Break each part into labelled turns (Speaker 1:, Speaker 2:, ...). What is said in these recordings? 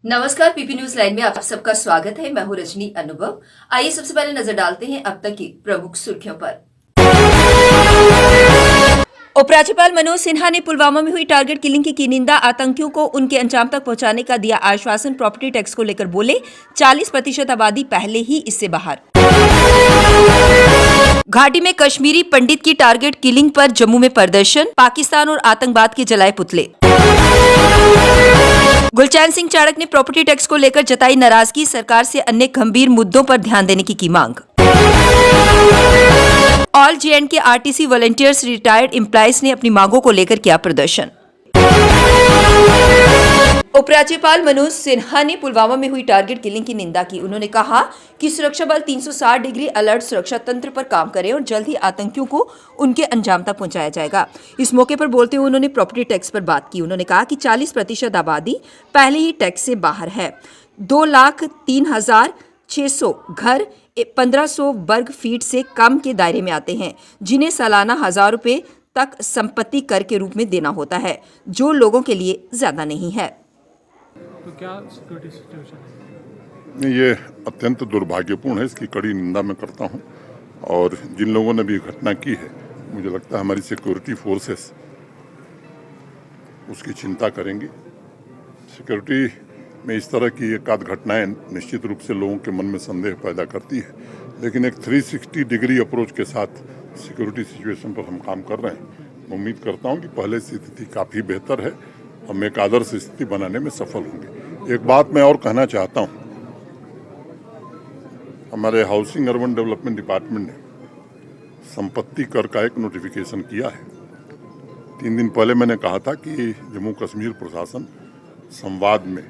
Speaker 1: नमस्कार, PP news line में आप सबका स्वागत है। मैं हूं रजनी अनुभव। आइए सबसे पहले नजर डालते हैं अब तक की प्रमुख सुर्खियों पर। उपराज्यपाल मनोज सिन्हा ने पुलवामा में हुई टारगेट किलिंग की निंदा। आतंकियों को उनके अंजाम तक पहुंचाने का दिया आश्वासन। प्रॉपर्टी टैक्स को लेकर बोले 40% आबादी पहले ही इससे बाहर। घाटी में कश्मीरी पंडित की टारगेट किलिंग पर जम्मू में प्रदर्शन। पाकिस्तान और आतंकवाद के जलाए पुतले। गुलचैन सिंह चाड़क ने प्रॉपर्टी टैक्स को लेकर जताई नाराजगी। सरकार से अन्य गंभीर मुद्दों पर ध्यान देने की मांग। All J&K RTC volunteers retired employees ने अपनी मांगों को लेकर किया प्रदर्शन। उपराज्यपाल मनोज सिन्हा ने पुलवामा में हुई टारगेट किलिंग की निंदा की। उन्होंने कहा कि सुरक्षा बल 360 डिग्री अलर्ट सुरक्षा तंत्र पर काम करें और जल्द ही आतंकियों को उनके अंजाम तक पहुंचाया जाएगा। इस मौके पर बोलते हुए उन्होंने प्रॉपर्टी टैक्स पर बात की। उन्होंने कहा कि 40% आबादी पहले ही टैक्स से बाहर है। 2,03,600 घर 1,500 वर्ग फीट से कम के दायरे में आते हैं, जिन्हें सालाना 1,000 रुपए तक संपत्ति कर के रूप में देना होता है, जो लोगों के लिए ज्यादा नहीं है।
Speaker 2: तो क्या सिक्योरिटी सिचुएशन है?
Speaker 3: ये अत्यंत दुर्भाग्यपूर्ण है, इसकी कड़ी निंदा मैं करता हूं। और जिन लोगों ने भी घटना की है, मुझे लगता है हमारी सिक्योरिटी फोर्सेस उसकी चिंता करेंगी। सिक्योरिटी में इस तरह की एक आध घटनाएं निश्चित रूप से लोगों के मन में संदेह पैदा करती है, लेकिन एक 360 डिग्री अप्रोच के साथ सिक्योरिटी सिचुएशन पर हम काम कर रहे हैं। मैं उम्मीद करता हूं कि पहले से स्थिति काफ़ी बेहतर है। हम एक आदर्श स्थिति बनाने में सफल होंगे। एक बात मैं और कहना चाहता हूं, हमारे हाउसिंग अर्बन डेवलपमेंट डिपार्टमेंट ने संपत्ति कर का एक नोटिफिकेशन किया है। 3 दिन पहले मैंने कहा था कि जम्मू कश्मीर प्रशासन संवाद में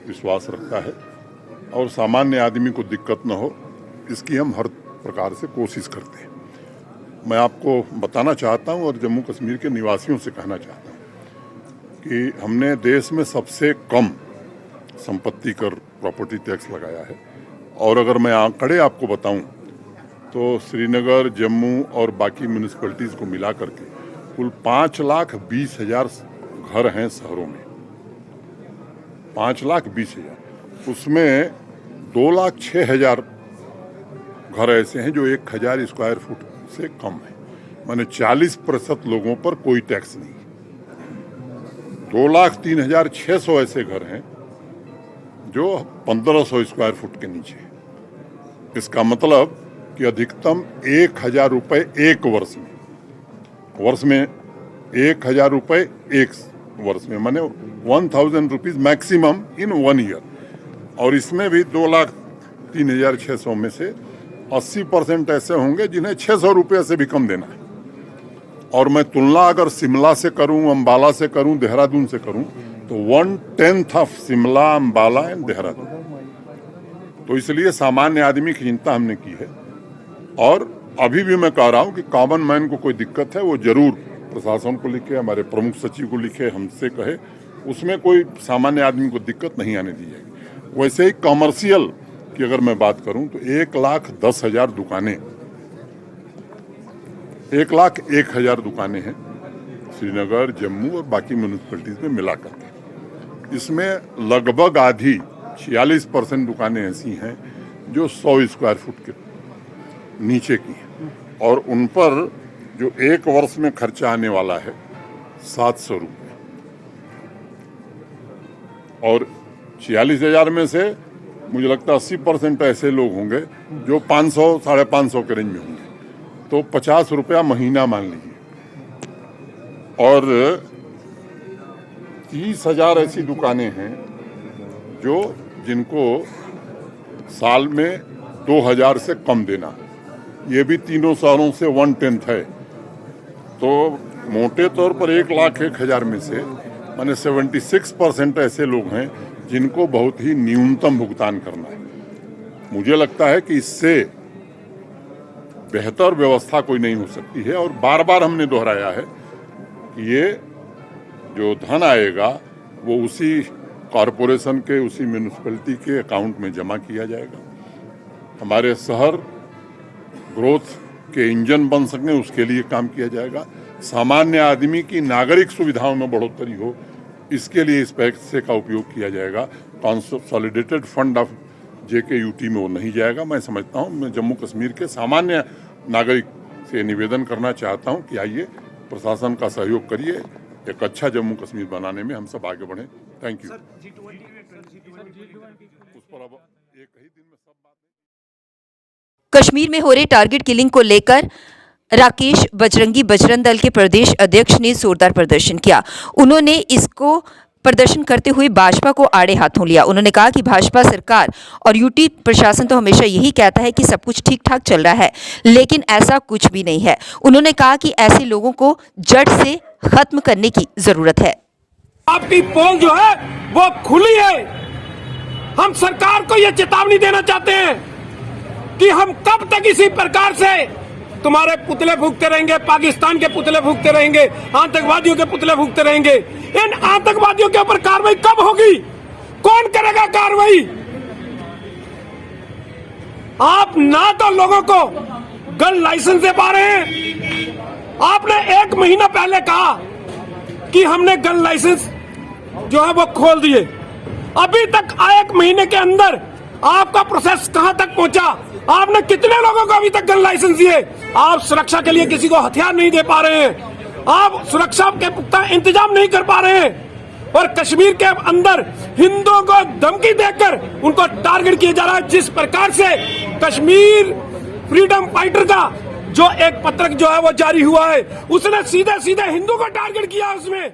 Speaker 3: विश्वास रखता है और सामान्य आदमी को दिक्कत न हो, इसकी हम हर प्रकार से कोशिश करते हैं। मैं आपको बताना चाहता हूं और जम्मू कश्मीर के निवासियों से कहना चाहता हूं कि हमने देश में सबसे कम संपत्ति कर प्रॉपर्टी टैक्स लगाया है। और अगर मैं आंकड़े आपको बताऊं तो श्रीनगर, जम्मू और बाकी म्यूनिसिपैलिटीज़ को मिला करके कुल 5,20,000 घर हैं शहरों में। 5,20,000, उसमें 2,06,000 घर ऐसे हैं जो 1,000 स्क्वायर फुट से कम है। माने 40% लोगों पर कोई टैक्स नहीं। 2,03,600 ऐसे घर हैं जो 1,500 स्क्वायर फुट के नीचे। इसका मतलब कि अधिकतम 1,000 रुपये एक वर्ष में 1,000 रुपये एक वर्ष में, माने 1,000 रुपीज मैक्सिमम इन 1 ईयर। और इसमें भी 2,03,600 में से 80% ऐसे होंगे जिन्हें 600 रुपये से भी कम देना है। और मैं तुलना अगर शिमला से करूं, अंबाला से करूं, देहरादून से करूं तो 1/10 ऑफ शिमला, अंबाला एंड देहरादून। तो इसलिए सामान्य आदमी की चिंता हमने की है। और अभी भी मैं कह रहा हूं कि कॉमन मैन को कोई दिक्कत है वो जरूर प्रशासन को लिखे, हमारे प्रमुख सचिव को लिखे, हमसे कहे। उसमें कोई सामान्य आदमी को दिक्कत नहीं आने दी जाएगी। वैसे ही कमर्शियल की अगर मैं बात करूं तो 1,10,000 दुकानें, 1,01,000 दुकानें हैं श्रीनगर, जम्मू और बाकी म्यूनिसिपैलिटीज में मिलाकर के। इसमें लगभग आधी 46% दुकानें ऐसी हैं जो 100 स्क्वायर फुट के नीचे की हैं और उन पर जो एक वर्ष में खर्चा आने वाला है 700 रुपये। और 46,000 में से मुझे लगता है 80% ऐसे लोग होंगे जो 500, 550 के रेंज में होंगे। तो 50 रुपया महीना मान लीजिए। और 30,000 ऐसी दुकानें हैं जो जिनको साल में 2,000 से कम देना, ये भी तीनों शहरों से 1/10 है। तो मोटे तौर पर 1,01,000 में से माने 76% ऐसे लोग हैं जिनको बहुत ही न्यूनतम भुगतान करना है। मुझे लगता है कि इससे बेहतर व्यवस्था कोई नहीं हो सकती है। और बार बार हमने दोहराया है कि ये जो धन आएगा वो उसी कॉरपोरेशन के, उसी म्यूनिसिपैलिटी के अकाउंट में जमा किया जाएगा। हमारे शहर ग्रोथ के इंजन बन सकें उसके लिए काम किया जाएगा। सामान्य आदमी की नागरिक सुविधाओं में बढ़ोतरी हो इसके लिए इस पैसे का उपयोग किया जाएगा। कंसोलिडेटेड फंड ऑफ JKUT में वो नहीं जाएगा। मैं समझता हूँ, मैं जम्मू कश्मीर के सामान्य नागरिक से निवेदन करना चाहता हूँ कि आइए प्रशासन का सहयोग करिए, एक अच्छा जम्मू कश्मीर बनाने में हम सब आगे बढ़ें। Thank you. उस पर अब एक ही दिन में सब बात।
Speaker 1: कश्मीर में हो रहे टारगेट किलिंग को लेकर राकेश बजरंगी बजरंग दल के प्रदेश अध्यक्ष ने जोरदार प्रदर्शन किया। उन्होंने इसको प्रदर्शन करते हुए भाजपा को आड़े हाथों लिया। उन्होंने कहा कि भाजपा सरकार और यूटी प्रशासन तो हमेशा यही कहता है कि सब कुछ ठीक ठाक चल रहा है, लेकिन ऐसा कुछ भी नहीं है। उन्होंने कहा कि ऐसे लोगों को जड़ से खत्म करने की जरूरत है।
Speaker 4: आपकी पोल जो है वो खुली है। हम सरकार को यह चेतावनी देना चाहते हैं कि हम कब तक इसी प्रकार से तुम्हारे पुतले फूंकते रहेंगे, पाकिस्तान के पुतले फूंकते रहेंगे, आतंकवादियों के पुतले फूंकते रहेंगे। इन आतंकवादियों के ऊपर कार्रवाई कब होगी? कौन करेगा कार्रवाई? आप ना तो लोगों को गन लाइसेंस दे पा रहे हैं। आपने 1 महीना पहले कहा कि हमने गन लाइसेंस जो है वो खोल दिए। अभी तक 1 महीने के अंदर आपका प्रोसेस कहां तक पहुंचा? आपने कितने लोगों को अभी तक गन लाइसेंस दिए? आप सुरक्षा के लिए किसी को हथियार नहीं दे पा रहे हैं। आप सुरक्षा के पुख्ता इंतजाम नहीं कर पा रहे हैं। और कश्मीर के अंदर हिंदुओं को धमकी देकर उनको टारगेट किया जा रहा है। जिस प्रकार से कश्मीर फ्रीडम फाइटर का जो एक पत्रक जो है वो जारी हुआ है, उसने सीधे सीधे हिंदू को टारगेट किया। उसमें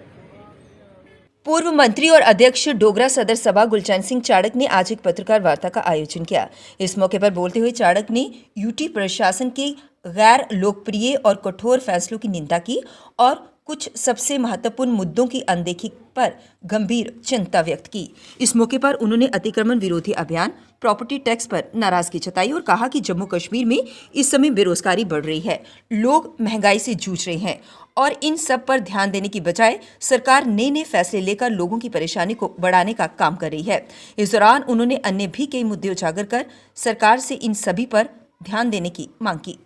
Speaker 1: पूर्व मंत्री और अध्यक्ष डोगरा सदर सभा गुलचैन सिंह चाड़क ने आज एक पत्रकार वार्ता का आयोजन किया। इस मौके पर बोलते हुए चाड़क ने यूटी प्रशासन के गैर लोकप्रिय और कठोर फैसलों की निंदा की और कुछ सबसे महत्वपूर्ण मुद्दों की अनदेखी पर गंभीर चिंता व्यक्त की। इस मौके पर उन्होंने अतिक्रमण विरोधी अभियान, प्रॉपर्टी टैक्स पर नाराजगी जताई और कहा कि जम्मू कश्मीर में इस समय बेरोजगारी बढ़ रही है, लोग महंगाई से जूझ रहे हैं और इन सब पर ध्यान देने की बजाय सरकार नए नए फैसले लेकर लोगों की परेशानी को बढ़ाने का काम कर रही है। इस दौरान उन्होंने अन्य भी कई मुद्दे उजागर कर सरकार से इन सभी पर ध्यान देने की मांग की।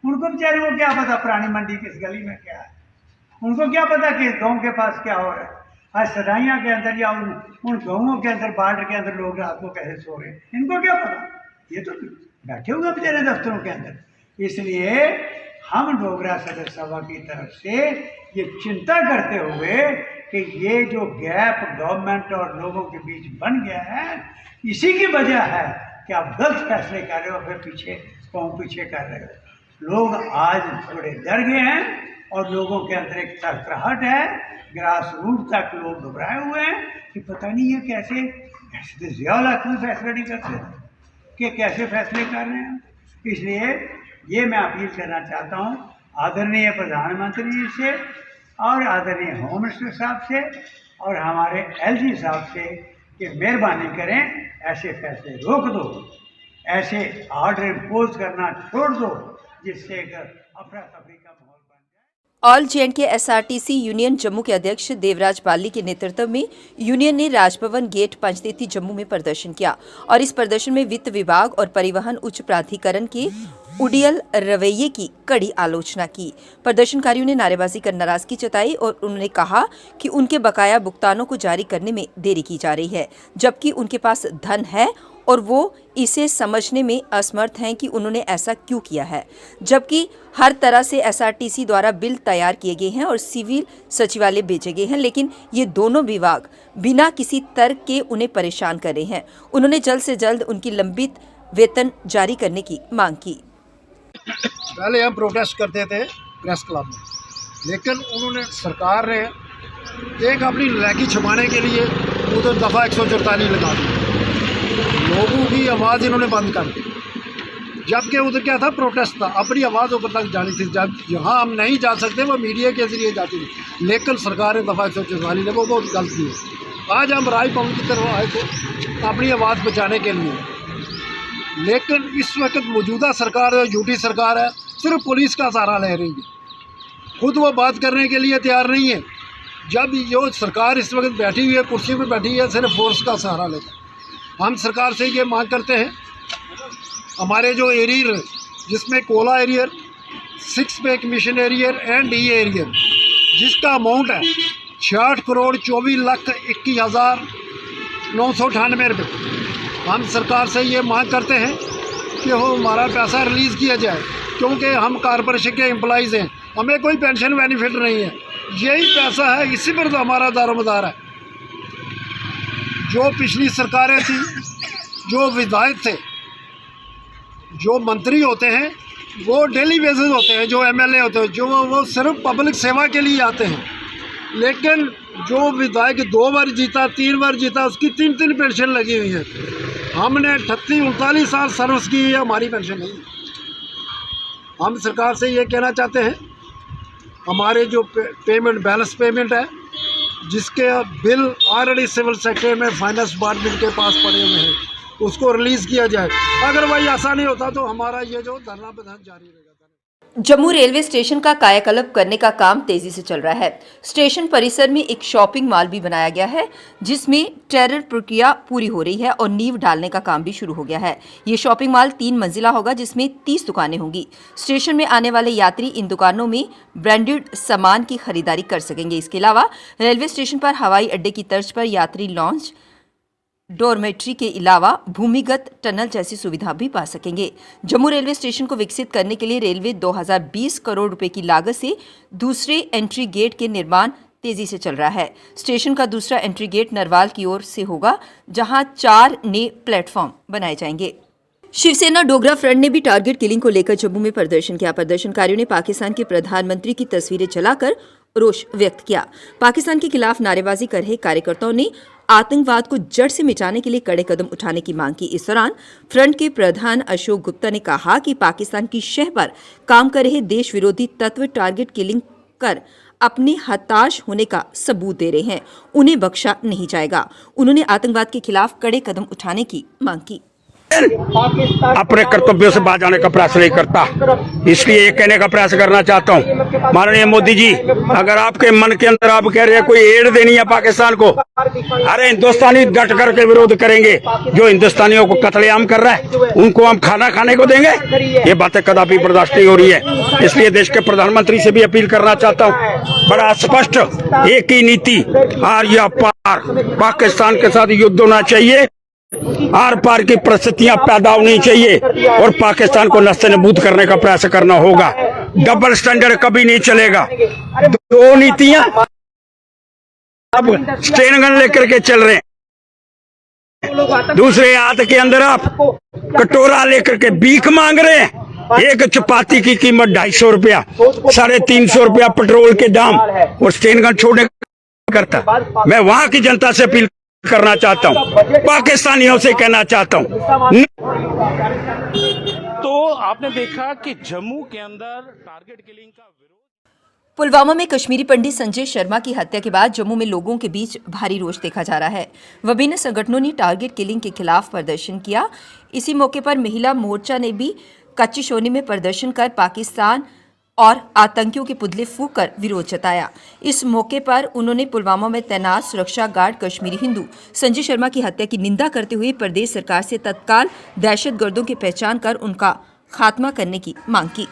Speaker 5: उनको बेचारे को क्या पता प्राणी मंडी किस गली में क्या है, उनको क्या पता कि गांव के पास क्या हो रहा है। आज सराइयाँ के अंदर या उन गाँवों के अंदर बॉर्डर के अंदर लोग रात को कैसे सो रहे हैं, इनको क्या पता। ये तो बैठे हुए बेचारे दफ्तरों के अंदर। इसलिए हम डोगरा सदर सभा की तरफ से ये चिंता करते हुए कि ये जो गैप गवर्नमेंट और लोगों के बीच बन गया है, इसी की वजह है कि आप गलत फैसले कर रहे हो, फिर पीछे कर रहे हो। लोग आज थोड़े डर गए हैं और लोगों के अंदर एक थरथराहट है। ग्रास रूट तक लोग घबराए हुए हैं कि पता नहीं ये कैसे तो ज़ियाउल्लाह क्यों फैसला नहीं करते कि कैसे फैसले कर रहे हैं। इसलिए ये मैं अपील करना चाहता हूँ आदरणीय प्रधानमंत्री जी से और आदरणीय होम मिनिस्टर साहब से और हमारे LG साहब से कि मेहरबानी करें, ऐसे फैसले रोक दो, ऐसे ऑर्डर इम्पोज करना छोड़ दो जिससे अफरा तफरी का माहौल बन जाए।
Speaker 1: All J&K SRTC union Jammu के अध्यक्ष देवराज बाली के नेतृत्व में यूनियन ने राजभवन गेट पंचतीर्थी जम्मू में प्रदर्शन किया और इस प्रदर्शन में वित्त विभाग और परिवहन उच्च प्राधिकरण के उड़ियल रवैये की कड़ी आलोचना की। प्रदर्शनकारियों ने नारेबाजी कर नाराजगी जताई और उन्होंने कहा कि उनके बकाया भुगतानों को जारी करने में देरी की जा रही है, जबकि उनके पास धन है और वो इसे समझने में असमर्थ हैं कि उन्होंने ऐसा क्यों किया है, जबकि हर तरह से SRTC द्वारा बिल तैयार किए गए हैं और सिविल सचिवालय भेजे गए हैं, लेकिन ये दोनों विभाग बिना किसी तर्क के उन्हें परेशान कर रहे हैं। उन्होंने जल्द से जल्द उनकी लंबित वेतन जारी करने की मांग की।
Speaker 6: पहले हम प्रोटेस्ट करते थे प्रेस क्लब में, लेकिन उन्होंने सरकार ने एक अपनी नलायकी छुपाने के लिए उधर दफ़ा 144 लगा दी, लोगों की आवाज़ इन्होंने बंद कर दी। जबकि उधर क्या था, प्रोटेस्ट था, अपनी आवाज़ ऊपर तक जानी थी। जब जहाँ हम नहीं जा सकते वो मीडिया के जरिए जाती थी, लेकिन सरकार ने दफ़ा 144 ने वो बहुत गलत की। आज हम राय भवन की तरफ आए थे अपनी आवाज़ बचाने के लिए, लेकिन इस वक्त मौजूदा सरकार है, यूटी सरकार है, सिर्फ पुलिस का सहारा ले रही है, खुद वो बात करने के लिए तैयार नहीं है। जब जो सरकार इस वक्त बैठी हुई है, कुर्सी पर बैठी है, सिर्फ फोर्स का सहारा लेता है। हम सरकार से ये मांग करते हैं, हमारे जो एरियर जिसमें कोला एरियर, 6 पे commission arrear and DA arrear, जिसका अमाउंट है 66,24,21,998 रुपये। हम सरकार से ये मांग करते हैं कि वो हमारा पैसा रिलीज़ किया जाए, क्योंकि हम कॉरपोरेशन के एम्प्लॉइज़ हैं, हमें कोई पेंशन बेनिफिट नहीं है। यही पैसा है, इसी पर तो हमारा दारोमदार है। जो पिछली सरकारें थी, जो विधायक थे, जो मंत्री होते हैं वो डेली बेसिस होते हैं, जो एमएलए होते हैं जो वो सिर्फ पब्लिक सेवा के लिए आते हैं। लेकिन जो विधायक 2 बार जीता, 3 बार जीता, उसकी 3-3 पेंशन लगी हुई है। हमने 38-39 साल सर्विस की है, हमारी पेंशन नहीं है। हम सरकार से ये कहना चाहते हैं, हमारे जो पेमेंट बैलेंस पेमेंट है, जिसके बिल ऑलरेडी सिविल सेक्टर में फाइनेंस डिपार्टमेंट के पास पड़े हुए हैं, उसको रिलीज़ किया जाए। अगर वही ऐसा नहीं होता तो हमारा ये जो धरना प्रदर्शन जारी रहेगा।
Speaker 1: जम्मू रेलवे स्टेशन का कायाकल्प करने का काम तेजी से चल रहा है। स्टेशन परिसर में एक शॉपिंग मॉल भी बनाया गया है, जिसमें टेंडर प्रक्रिया पूरी हो रही है और नींव डालने का काम भी शुरू हो गया है। ये शॉपिंग मॉल 3 मंजिला होगा, जिसमें 30 दुकानें होंगी। स्टेशन में आने वाले यात्री इन दुकानों में ब्रांडेड सामान की खरीदारी कर सकेंगे। इसके अलावा रेलवे स्टेशन पर हवाई अड्डे की तर्ज पर यात्री लॉन्च, डॉर्मेट्री के अलावा भूमिगत टनल जैसी सुविधा भी पा सकेंगे। जम्मू रेलवे स्टेशन को विकसित करने के लिए रेलवे 2020 करोड़ रुपए की लागत से दूसरे एंट्री गेट के निर्माण तेजी से चल रहा है। स्टेशन का दूसरा एंट्री गेट नरवाल की ओर से होगा, जहां 4 नए प्लेटफॉर्म बनाए जाएंगे। शिवसेना डोगरा फ्रंट ने भी टारगेट किलिंग को लेकर जम्मू में प्रदर्शन किया। प्रदर्शनकारियों ने पाकिस्तान के प्रधानमंत्री की तस्वीरें जलाकर रोष व्यक्त किया। पाकिस्तान के खिलाफ नारेबाजी कर रहे कार्यकर्ताओं ने आतंकवाद को जड़ से मिटाने के लिए कड़े कदम उठाने की मांग की। इस दौरान फ्रंट के प्रधान अशोक गुप्ता ने कहा कि पाकिस्तान की शह पर काम कर रहे देश विरोधी तत्व टारगेट किलिंग कर अपने हताश होने का सबूत दे रहे हैं, उन्हें बख्शा नहीं जाएगा। उन्होंने आतंकवाद के खिलाफ कड़े कदम उठाने की मांग की।
Speaker 7: अपने कर्तव्यों से बाज आने का प्रयास नहीं करता, इसलिए ये कहने का प्रयास करना चाहता हूँ, माननीय मोदी जी, अगर आपके मन के अंदर आप कह रहे हैं कोई एड देनी है पाकिस्तान को, अरे हिंदुस्तानी डट करके विरोध करेंगे। जो हिंदुस्तानियों को कत्लेआम कर रहा है उनको हम खाना खाने को देंगे? ये बातें कदापि बर्दाश्त नहीं हो रही है। इसलिए देश के प्रधानमंत्री से भी अपील करना चाहता हूँ, बड़ा स्पष्ट एक ही नीति, आर या पार, पाकिस्तान के साथ युद्ध होना चाहिए, आर पार की परिस्थितियां पैदा होनी चाहिए और पाकिस्तान को नस्तानाबूद करने का प्रयास करना होगा। डबल स्टैंडर्ड कभी नहीं चलेगा। 2 नीतियां अब स्टेन गन लेकर के चल रहे हैं, दूसरे हाथ के अंदर आप कटोरा लेकर के भीख मांग रहे हैं। एक चपाती की कीमत 250 रुपया, 350 रुपया पेट्रोल के दाम, और स्टेन गन छोड़ने करता। मैं वहां की जनता से अपील करना चाहता हूं, पाकिस्तानियों से कहना चाहता हूं।
Speaker 8: तो आपने देखा कि जम्मू के अंदर टारगेट किलिंग का विरोध।
Speaker 1: पुलवामा में कश्मीरी पंडित संजय शर्मा की हत्या के बाद जम्मू में लोगों के बीच भारी रोष देखा जा रहा है। विभिन्न संगठनों ने टारगेट किलिंग के खिलाफ प्रदर्शन किया। इसी मौके पर महिला मोर्चा ने भी कच्ची शोनी में प्रदर्शन कर पाकिस्तान और आतंकियों के पुतले फूंक कर विरोध जताया। इस मौके पर उन्होंने पुलवामा में तैनात सुरक्षा गार्ड कश्मीरी हिंदू संजय शर्मा की हत्या की निंदा करते हुए प्रदेश सरकार से तत्काल दहशतगर्दों की पहचान कर उनका खात्मा करने की मांग की।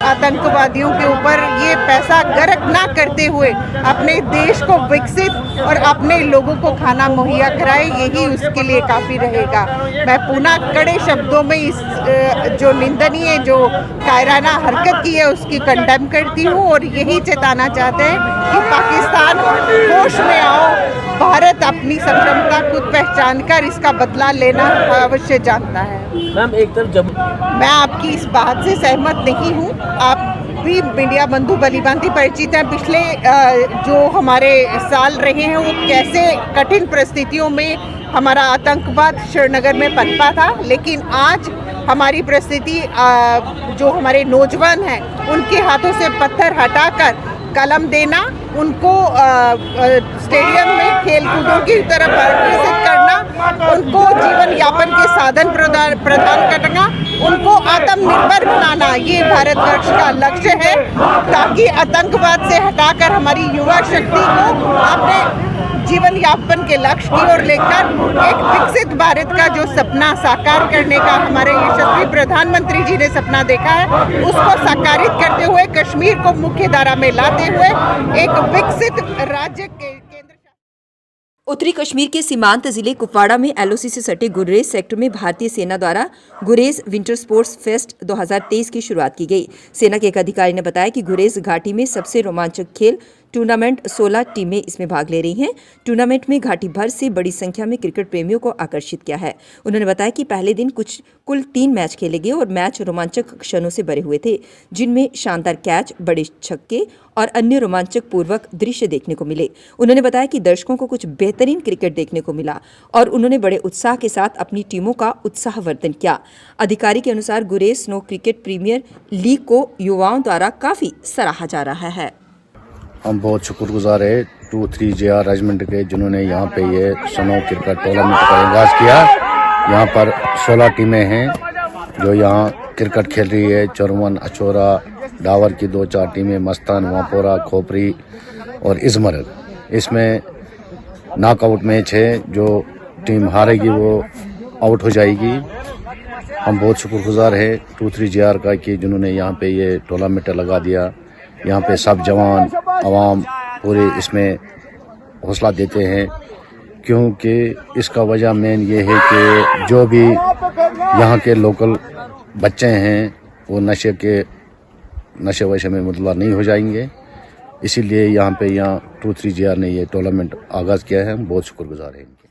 Speaker 9: आतंकवादियों के ऊपर ये पैसा गर्क ना करते हुए अपने देश को विकसित और अपने लोगों को खाना मुहैया कराए, यही उसके लिए काफ़ी रहेगा। मैं पुनः कड़े शब्दों में इस जो निंदनीय, जो कायराना हरकत की है उसकी कंडेम करती हूँ और यही चेताना चाहते हैं कि पाकिस्तान होश में आओ, भारत अपनी सक्षमता खुद पहचान कर इसका बदला लेना अवश्य जानता है।
Speaker 10: मैम, एक तरफ
Speaker 9: मैं आपकी इस बात से सहमत नहीं हूँ। आप भी मीडिया बंधु भलीभांति परिचित हैं, पिछले जो हमारे साल रहे हैं वो कैसे कठिन परिस्थितियों में हमारा आतंकवाद श्रीनगर में पनपा था, लेकिन आज हमारी परिस्थिति जो हमारे नौजवान हैं उनके हाथों से पत्थर हटाकर कलम देना, उनको स्टेडियम में खेल कूदों की तरफ आकर्षित करना, उनको जीवन यापन के साधन प्रदान करना, उनको आत्मनिर्भर बनाना, ये भारतवर्ष का लक्ष्य है, ताकि आतंकवाद से हटाकर हमारी युवा शक्ति को अपने जीवन यापन के लक्ष्य की ओर लेकर एक विकसित भारत का जो सपना साकार करने का हमारे यशस्वी प्रधानमंत्री जी ने सपना देखा है, उसको साकारित करते हुए कश्मीर को मुख्य धारा में लाते हुए एक विकसित राज्य के केंद्र।
Speaker 1: उत्तरी कश्मीर के सीमांत जिले कुपवाड़ा में एलओसी से सटे गुरेज सेक्टर में भारतीय सेना द्वारा गुरेज विंटर स्पोर्ट्स फेस्ट 2023 की शुरुआत की गई। सेना के एक अधिकारी ने बताया कि गुरेज घाटी में सबसे रोमांचक खेल टूर्नामेंट 16 टीमें इसमें भाग ले रही हैं। टूर्नामेंट में घाटी भर से बड़ी संख्या में क्रिकेट प्रेमियों को आकर्षित किया है। उन्होंने बताया कि पहले दिन कुल 3 मैच खेले गए और मैच रोमांचक क्षणों से भरे हुए थे, जिनमें शानदार कैच, बड़े छक्के और अन्य रोमांचक पूर्वक दृश्य देखने को मिले। उन्होंने बताया कि दर्शकों को कुछ बेहतरीन क्रिकेट देखने को मिला और उन्होंने बड़े उत्साह के साथ अपनी टीमों का उत्साहवर्धन किया। अधिकारी के अनुसार गुरेज स्नो क्रिकेट प्रीमियर लीग को युवाओं द्वारा काफी सराहा जा रहा है।
Speaker 10: हम बहुत शुक्रगुजार है 23JR राजमंड्री के, जिन्होंने यहाँ पे ये स्नो क्रिकेट टूर्नामेंट का आगाज किया। यहाँ पर 16 टीमें हैं जो यहाँ क्रिकेट खेल रही है। चौरवन, अचोरा, डावर की 2-4 टीमें, मस्तान, वापोरा, खोपरी और इजमरग। इसमें नॉकआउट मैच है, जो टीम हारेगी वो आउट हो जाएगी। हम बहुत शुक्रगुजार है 23JR का कि जिन्होंने यहाँ पे ये टूर्नामेंट लगा दिया। यहाँ पे सब जवान आवाम पूरे इसमें हौसला देते हैं, क्योंकि इसका वजह मेन ये है कि जो भी यहाँ के लोकल बच्चे हैं वो नशे वशे में मुबतला नहीं हो जाएंगे। इसीलिए यहाँ 23JR ने ये टूर्नामेंट आगाज किया है। हम बहुत शुक्रगुजार हैं इनके।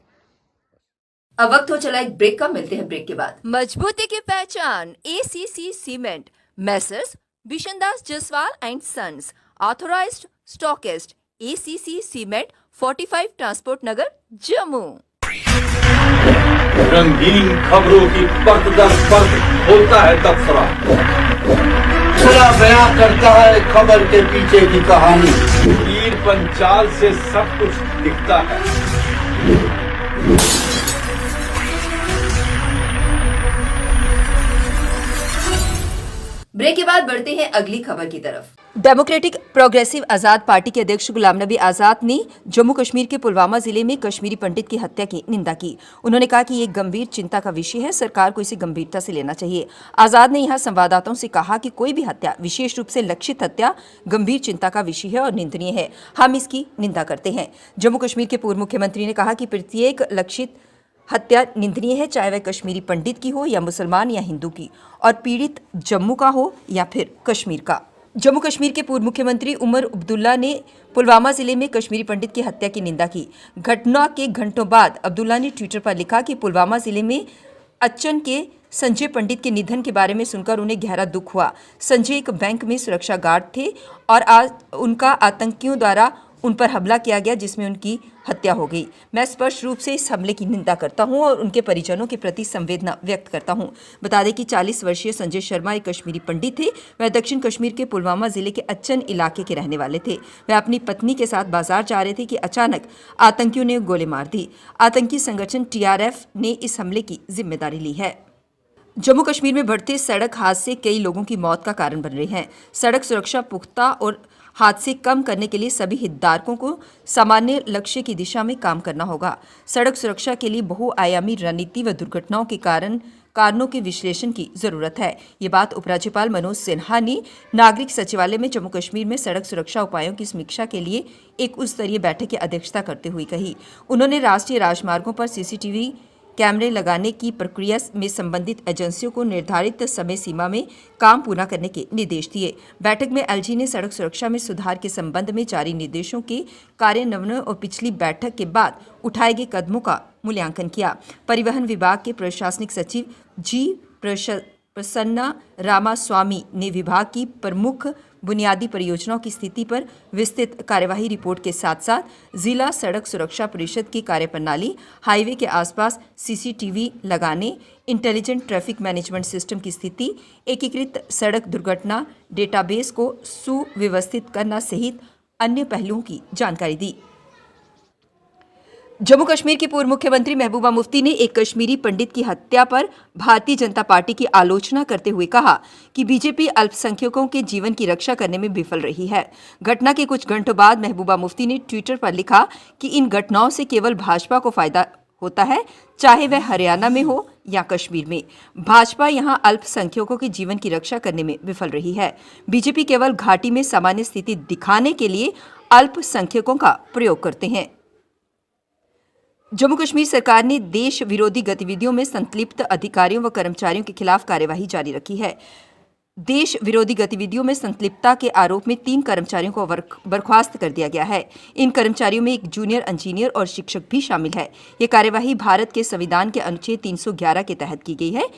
Speaker 1: अब वक्त हो चला एक ब्रेक का, मिलते हैं ब्रेक के बाद। मजबूती की पहचान ACC cement, messrs Bishandas Jaswal and sons, authorised stockist, ACC cement, 45 transport Nagar, Jammu.
Speaker 11: रंगीन खबरों की परत दर परत होता है तबसरा, खुला बयां करता है खबर के पीछे की कहानी। तीर पंचाल से सब कुछ दिखता है।
Speaker 1: ब्रेक के बाद बढ़ते हैं अगली खबर की तरफ। डेमोक्रेटिक प्रोग्रेसिव आजाद पार्टी के अध्यक्ष गुलाम नबी आजाद ने जम्मू कश्मीर के पुलवामा जिले में कश्मीरी पंडित की हत्या की निंदा की। उन्होंने कहा कि ये गंभीर चिंता का विषय है, सरकार को इसे गंभीरता से लेना चाहिए। आजाद ने यहां संवाददाताओं से कहा कि कोई भी हत्या, विशेष रूप से लक्षित हत्या, गंभीर चिंता का विषय है और निंदनीय है। हम इसकी निंदा करते हैं। जम्मू कश्मीर के पूर्व मुख्यमंत्री ने कहा कि प्रत्येक लक्षित हत्या निंदनीय है, चाहे वह कश्मीरी पंडित की हो या मुसलमान या हिंदू की, और पीड़ित जम्मू का हो या फिर कश्मीर का। जम्मू कश्मीर के पूर्व मुख्यमंत्री उमर अब्दुल्ला ने पुलवामा जिले में कश्मीरी पंडित की हत्या की निंदा की। घटना के घंटों बाद अब्दुल्ला ने ट्विटर पर लिखा कि पुलवामा जिले में अच्छन के संजय पंडित के निधन के बारे में सुनकर उन्हें गहरा दुख हुआ। संजय एक बैंक में सुरक्षा गार्ड थे और आज उनका आतंकियों द्वारा उन पर हमला किया गया, जिसमें उनकी हत्या हो गई। मैं स्पष्ट रूप से इस हमले की निंदा करता हूं और उनके परिजनों के प्रति संवेदना व्यक्त करता हूं। बता दें कि 40 वर्षीय संजय शर्मा एक कश्मीरी पंडित थे। वह दक्षिण कश्मीर के पुलवामा जिले के अच्छन इलाके के रहने वाले थे। वह अपनी पत्नी के साथ बाजार जा रहे थे कि अचानक आतंकियों ने गोली मार दी। आतंकी संगठन TRF ने इस हमले की जिम्मेदारी ली है। जम्मू कश्मीर में बढ़ते सड़क हादसे कई लोगों की मौत का कारण बन रहे हैं। सड़क सुरक्षा पुख्ता और हादसे कम करने के लिए सभी हितधारकों को सामान्य लक्ष्य की दिशा में काम करना होगा। सड़क सुरक्षा के लिए बहुआयामी रणनीति व दुर्घटनाओं के कारणों के विश्लेषण की जरूरत है। ये बात उपराज्यपाल मनोज सिन्हा ने नागरिक सचिवालय में जम्मू कश्मीर में सड़क सुरक्षा उपायों की समीक्षा के लिए एक उच्च स्तरीय बैठक की अध्यक्षता करते हुए कही। उन्होंने राष्ट्रीय राजमार्गों पर CCTV कैमरे लगाने की प्रक्रिया में संबंधित एजेंसियों को निर्धारित समय सीमा में काम पूरा करने के निर्देश दिए। बैठक में LG ने सड़क सुरक्षा में सुधार के संबंध में जारी निर्देशों के कार्यान्वयन और पिछली बैठक के बाद उठाए गए कदमों का मूल्यांकन किया। परिवहन विभाग के प्रशासनिक सचिव G प्रसन्ना रामास्वामी ने विभाग की प्रमुख बुनियादी परियोजनाओं की स्थिति पर विस्तृत कार्यवाही रिपोर्ट के साथ साथ जिला सड़क सुरक्षा परिषद की कार्यप्रणाली, हाईवे के आसपास CCTV लगाने, इंटेलिजेंट ट्रैफिक मैनेजमेंट सिस्टम की स्थिति, एकीकृत सड़क दुर्घटना डेटाबेस को सुव्यवस्थित करना सहित अन्य पहलुओं की जानकारी दी। जम्मू कश्मीर की पूर्व मुख्यमंत्री महबूबा मुफ्ती ने एक कश्मीरी पंडित की हत्या पर भारतीय जनता पार्टी की आलोचना करते हुए कहा कि बीजेपी अल्पसंख्यकों के जीवन की रक्षा करने में विफल रही है। घटना के कुछ घंटों बाद महबूबा मुफ्ती ने ट्विटर पर लिखा कि इन घटनाओं से केवल भाजपा को फायदा होता है, चाहे वह हरियाणा में हो या कश्मीर में। भाजपा यहां अल्पसंख्यकों के जीवन की रक्षा करने में विफल रही है। बीजेपी केवल घाटी में सामान्य स्थिति दिखाने के लिए अल्पसंख्यकों का प्रयोग करते हैं। जम्मू कश्मीर सरकार ने देश विरोधी गतिविधियों में संलिप्त अधिकारियों व कर्मचारियों के खिलाफ कार्यवाही जारी रखी है। देश विरोधी गतिविधियों में संलिप्तता के आरोप में 3 कर्मचारियों को बर्खास्त कर दिया गया है। इन कर्मचारियों में एक जूनियर इंजीनियर और शिक्षक भी शामिल है। ये कार्यवाही भारत के संविधान के अनुच्छेद 311 के तहत की गई है।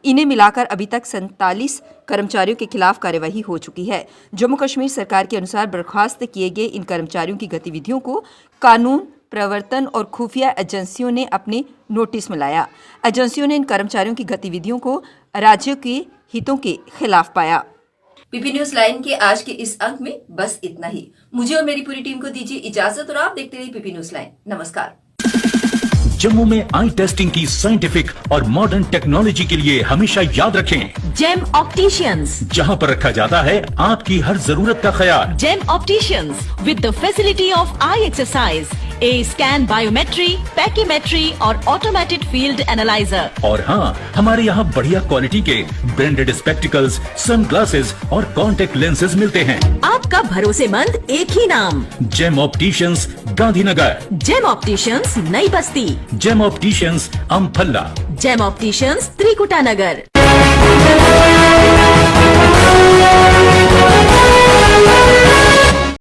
Speaker 1: इन्हें मिलाकर अभी तक 47 कर्मचारियों के खिलाफ कार्यवाही हो चुकी है। जम्मू कश्मीर सरकार के अनुसार बर्खास्त किए गए इन कर्मचारियों की गतिविधियों को कानून प्रवर्तन और खुफिया एजेंसियों ने अपने नोटिस में लाया। एजेंसियों ने इन कर्मचारियों की गतिविधियों को राज्यों के हितों के खिलाफ पाया। पीपी न्यूज लाइन के आज के इस अंक में बस इतना ही। मुझे और मेरी पूरी टीम को दीजिए इजाजत और आप देखते रहिए पीपी न्यूज लाइन। नमस्कार।
Speaker 12: जम्मू में आई टेस्टिंग की साइंटिफिक और मॉडर्न टेक्नोलॉजी के लिए हमेशा याद रखें
Speaker 13: जेम ऑप्टिशियंस,
Speaker 12: जहां पर रखा जाता है आपकी हर जरूरत का ख्याल।
Speaker 13: Gem opticians with the facility of eye exercise, A scan, biometry, pachymetry और ऑटोमेटेड फील्ड एनालाइजर।
Speaker 12: और हाँ, हमारे यहाँ बढ़िया क्वालिटी के ब्रांडेड स्पेक्टिकल्स, सनग्लासेस और कॉन्टेक्ट लेंसेज मिलते हैं।
Speaker 13: आपका भरोसेमंद एक ही नाम,
Speaker 12: Gem Opticians, Gandhinagar.
Speaker 13: Gem Opticians, Nai Basti.
Speaker 12: Gem Opticians, Amphalla.
Speaker 13: Gem Opticians, Trikuta नगर।